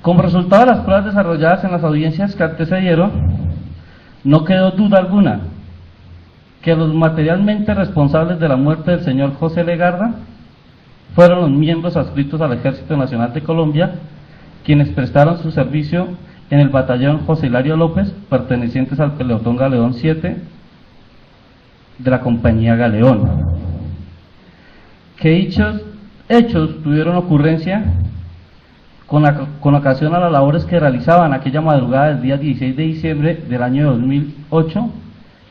Como resultado de las pruebas desarrolladas en las audiencias que antecedieron, no quedó duda alguna que los materialmente responsables de la muerte del señor José Legarda fueron los miembros adscritos al Ejército Nacional de Colombia, quienes prestaron su servicio en el batallón José Hilario López, pertenecientes al pelotón Galeón 7 de la compañía Galeón. Que dichos hechos tuvieron ocurrencia con ocasión a las labores que realizaban aquella madrugada del día 16 de diciembre del año 2008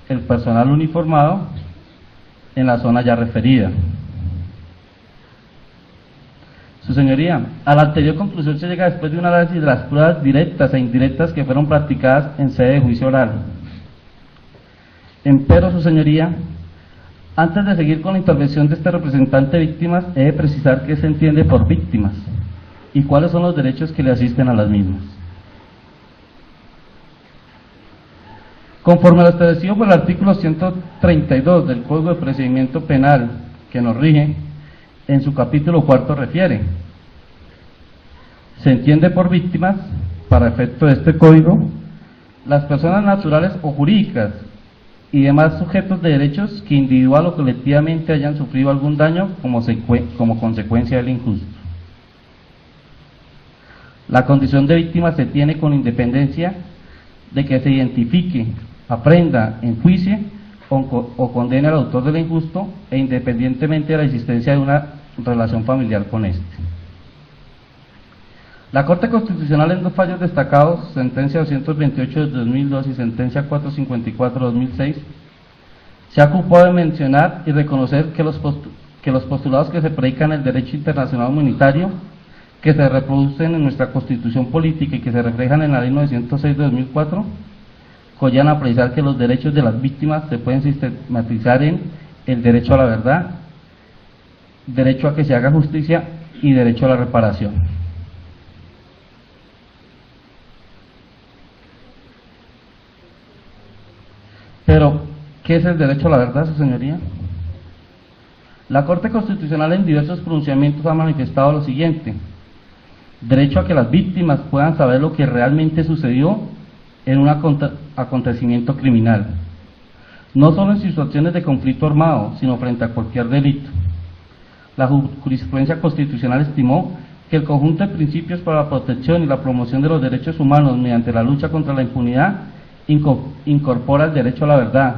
el personal uniformado en la zona ya referida. Su señoría, a la anterior conclusión se llega después de un análisis de las pruebas directas e indirectas que fueron practicadas en sede de juicio oral. Empero, su señoría, antes de seguir con la intervención de este representante de víctimas, he de precisar qué se entiende por víctimas y cuáles son los derechos que le asisten a las mismas. Conforme a lo establecido por el artículo 132 del Código de Procedimiento Penal, que nos rige, en su capítulo 4 refiere: se entiende por víctimas, para efecto de este código, las personas naturales o jurídicas y demás sujetos de derechos que individual o colectivamente hayan sufrido algún daño como consecuencia del injusto. La condición de víctima se tiene con independencia de que se identifique, aprenda, enjuicie o condene al autor del injusto, e independientemente de la existencia de una relación familiar con éste. La Corte Constitucional, en dos fallos destacados, sentencia 228 de 2002 y sentencia 454 de 2006, se ha ocupado de mencionar y reconocer que los postulados que se predican en el derecho internacional humanitario, que se reproducen en nuestra Constitución política y que se reflejan en la Ley 906 de 2004, collan a precisar que los derechos de las víctimas se pueden sistematizar en el derecho a la verdad, derecho a que se haga justicia y derecho a la reparación. Pero, ¿qué es el derecho a la verdad, su señoría? La Corte Constitucional en diversos pronunciamientos ha manifestado lo siguiente: derecho a que las víctimas puedan saber lo que realmente sucedió en un acontecimiento criminal, no solo en situaciones de conflicto armado, sino frente a cualquier delito. La jurisprudencia constitucional estimó que el conjunto de principios para la protección y la promoción de los derechos humanos mediante la lucha contra la impunidad incorpora el derecho a la verdad,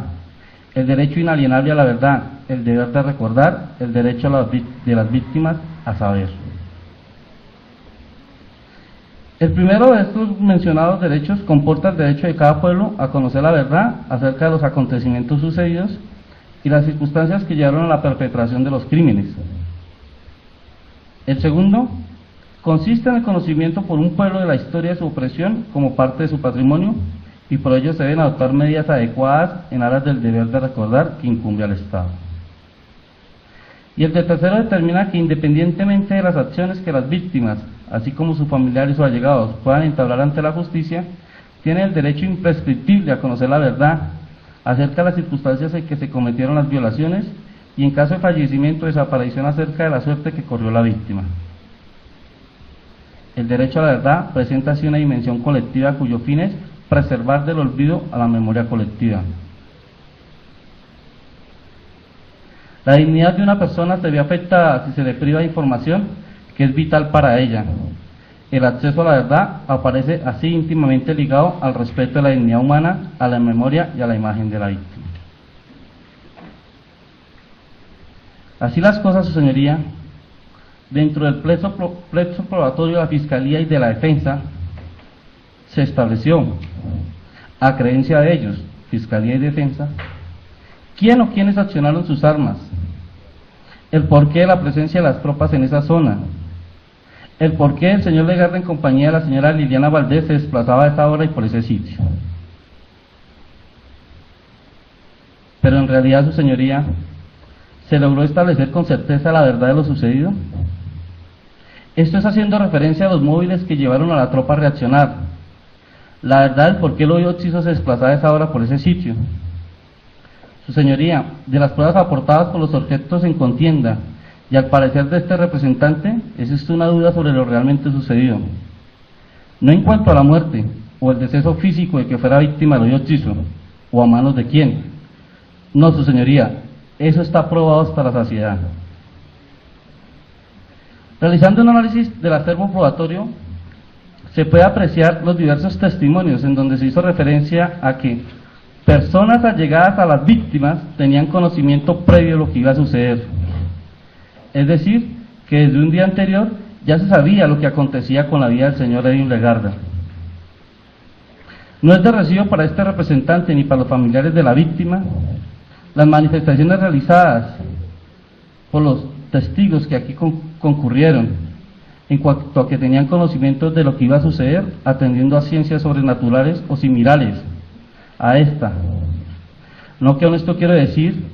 el derecho inalienable a la verdad, el deber de recordar, el derecho de las víctimas a saber. El primero de estos mencionados derechos comporta el derecho de cada pueblo a conocer la verdad acerca de los acontecimientos sucedidos y las circunstancias que llevaron a la perpetración de los crímenes. El segundo consiste en el conocimiento por un pueblo de la historia de su opresión como parte de su patrimonio, y por ello se deben adoptar medidas adecuadas en aras del deber de recordar que incumbe al Estado. Y el tercero determina que independientemente de las acciones que las víctimas, así como sus familiares o allegados, puedan entablar ante la justicia, tienen el derecho imprescriptible a conocer la verdad acerca de las circunstancias en que se cometieron las violaciones y, en caso de fallecimiento o desaparición, acerca de la suerte que corrió la víctima. El derecho a la verdad presenta así una dimensión colectiva cuyo fin es preservar del olvido a la memoria colectiva. La dignidad de una persona se ve afectada si se le priva de información que es vital para ella. El acceso a la verdad aparece así íntimamente ligado al respeto de la dignidad humana, a la memoria y a la imagen de la víctima. Así las cosas, su señoría, dentro del plexo probatorio de la Fiscalía y de la Defensa, se estableció, a creencia de ellos, Fiscalía y Defensa, quién o quiénes accionaron sus armas, el porqué de la presencia de las tropas en esa zona, el porqué el señor Legarda en compañía de la señora Liliana Valdés se desplazaba a esa hora y por ese sitio. Pero en realidad, su señoría, ¿se logró establecer con certeza la verdad de lo sucedido? Esto es haciendo referencia a los móviles que llevaron a la tropa a reaccionar, la verdad del por qué el hoyo Oxiso se desplazaba a esa hora por ese sitio. Su señoría, de las pruebas aportadas por los objetos en contienda y al parecer de este representante, existe una duda sobre lo realmente sucedido. no en cuanto a la muerte o el deceso físico de que fuera víctima del hoyo hechizo, o a manos de quién. No, su señoría, eso está probado hasta la saciedad. Realizando un análisis del acervo probatorio, se puede apreciar los diversos testimonios en donde se hizo referencia a que personas allegadas a las víctimas tenían conocimiento previo de lo que iba a suceder. Es decir, que desde un día anterior ya se sabía lo que acontecía con la vida del señor Edwin Legarda. No es de recibo para este representante ni para los familiares de la víctima las manifestaciones realizadas por los testigos que aquí concurrieron en cuanto a que tenían conocimientos de lo que iba a suceder, atendiendo a ciencias sobrenaturales o similares a esta. No que con esto quiero decir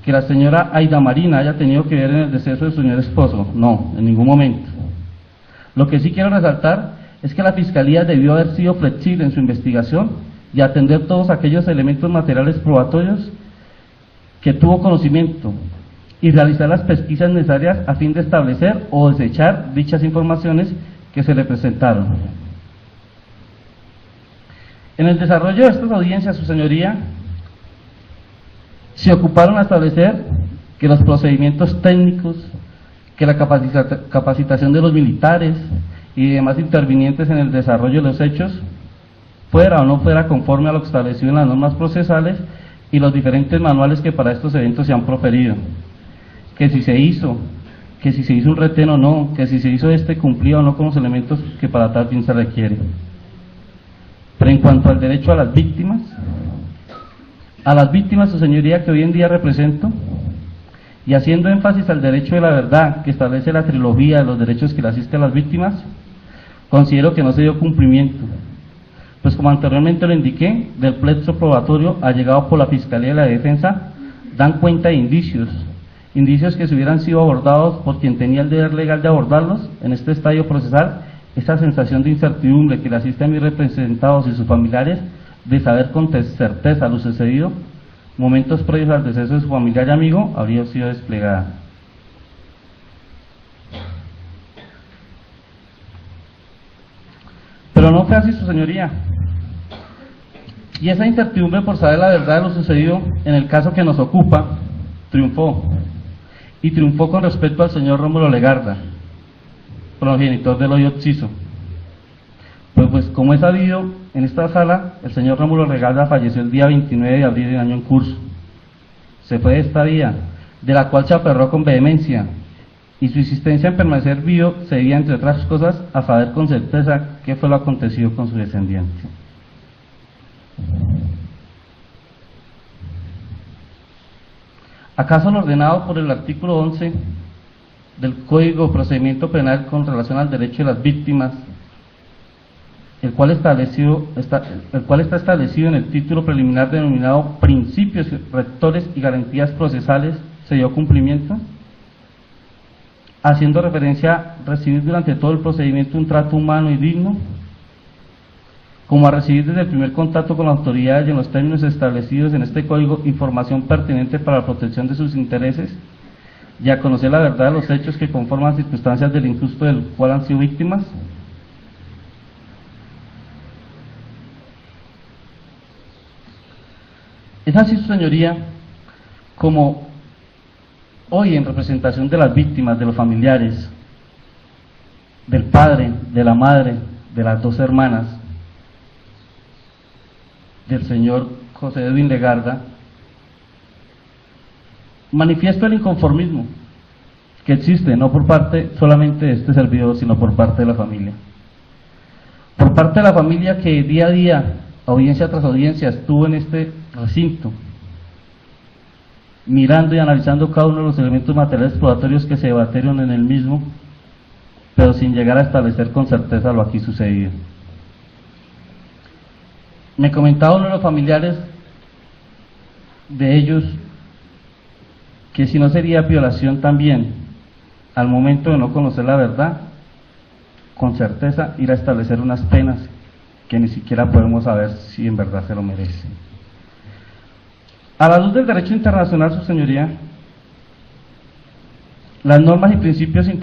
que la señora Aida Marina haya tenido que ver en el deceso de su señor esposo, no, en ningún momento. Lo que sí quiero resaltar es que la Fiscalía debió haber sido flexible en su investigación y atender todos aquellos elementos materiales probatorios que tuvo conocimiento y realizar las pesquisas necesarias a fin de establecer o desechar dichas informaciones que se le presentaron. En el desarrollo de estas audiencias, su señoría, se ocuparon a establecer que los procedimientos técnicos, que la capacitación de los militares y demás intervinientes en el desarrollo de los hechos fuera o no fuera conforme a lo establecido en las normas procesales y los diferentes manuales que para estos eventos se han proferido. Que si se hizo un retén o no, que si se hizo cumplía o no con los elementos que para tal fin se requiere. Pero en cuanto al derecho a las víctimas, su señoría, que hoy en día represento, y haciendo énfasis al derecho de la verdad que establece la trilogía de los derechos que le asiste a las víctimas, considero que no se dio cumplimiento, pues como anteriormente lo indiqué, del plexo probatorio allegado por la Fiscalía de la Defensa dan cuenta de indicios que si hubieran sido abordados por quien tenía el deber legal de abordarlos en este estadio procesal, esa sensación de incertidumbre que le asiste a mis representados y sus familiares de saber con certeza lo sucedido momentos previos al deceso de su familiar y amigo habría sido desplegada. Pero no fue así, su señoría, y esa incertidumbre por saber la verdad de lo sucedido en el caso que nos ocupa triunfó, y triunfó con respecto al señor Rómulo Legarda, progenitor del hoyo hechizo. Pues como es sabido, en esta sala el señor Rómulo Legarda falleció el día 29 de abril del año en curso. Se fue de esta vida, de la cual se aferró con vehemencia, y su insistencia en permanecer vivo se debía, entre otras cosas, a saber con certeza qué fue lo acontecido con su descendiente. ¿Acaso lo ordenado por el artículo 11 del Código de Procedimiento Penal con relación al derecho de las víctimas, el cual está establecido en el título preliminar denominado Principios Rectores y Garantías Procesales, se dio cumplimiento? Haciendo referencia a recibir durante todo el procedimiento un trato humano y digno, como a recibir desde el primer contacto con las autoridades y en los términos establecidos en este código información pertinente para la protección de sus intereses, y a conocer la verdad de los hechos que conforman las circunstancias del injusto del cual han sido víctimas. Es así, su señoría, como hoy, en representación de las víctimas, de los familiares, del padre, de la madre, de las dos hermanas del señor José Edwin Legarda, manifiesto el inconformismo que existe, no por parte solamente de este servidor, sino por parte de la familia. Por parte de la familia que día a día, audiencia tras audiencia, estuvo en este recinto, mirando y analizando cada uno de los elementos materiales probatorios que se debatieron en el mismo, pero sin llegar a establecer con certeza lo aquí sucedido. Me comentaba uno de los familiares de ellos que si no sería violación también, al momento de no conocer la verdad, con certeza ir a establecer unas penas que ni siquiera podemos saber si en verdad se lo merece. A la luz del derecho internacional, su señoría, las normas y principios internacionales